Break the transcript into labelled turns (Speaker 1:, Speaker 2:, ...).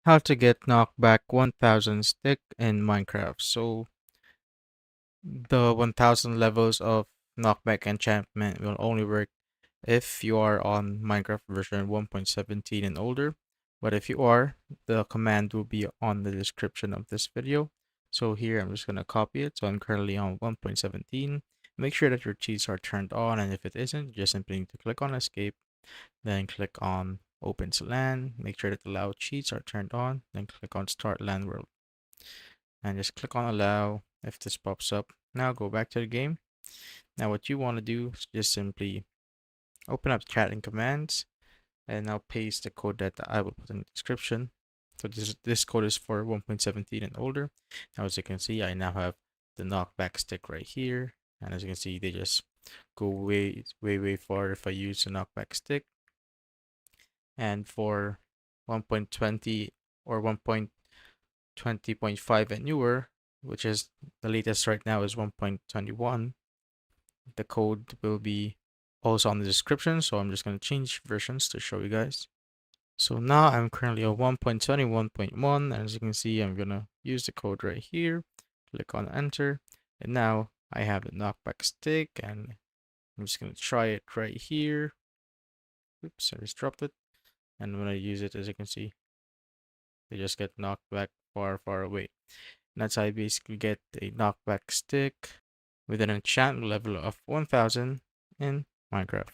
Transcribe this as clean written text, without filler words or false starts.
Speaker 1: How to get knockback 1000 stick in Minecraft. So the 1000 levels of knockback enchantment will only work if you are on Minecraft version 1.17 and older. But if you are, the command will be on the description of this video. So here I'm just gonna copy it. So I'm currently on 1.17. Make sure that your cheats are turned on, and if it isn't, just simply need to click on escape, then click on open to LAN. Make sure that allow cheats are turned on, then click on start LAN world and just click on allow if this pops up. Now go back to the game. Now what you want to do is just simply open up chat and commands and now paste the code that I will put in the description. So this code is for 1.17 and older. Now as you can see, I now have the knockback stick right here. And as you can see, they just go way far if I use the knockback stick. And for 1.20 or 1.20.5 and newer, which is the latest right now is 1.21, the code will be also on the description. So I'm just going to change versions to show you guys. So now I'm currently on 1.21.1, and as you can see, I'm going to use the code right here, click on enter, and now I have the knockback stick, and I'm just going to try it right here. Oops, I just dropped it. And when I use it, as you can see, they just get knocked back far away. And that's how I basically get a knockback stick with an enchantment level of 1000 in Minecraft.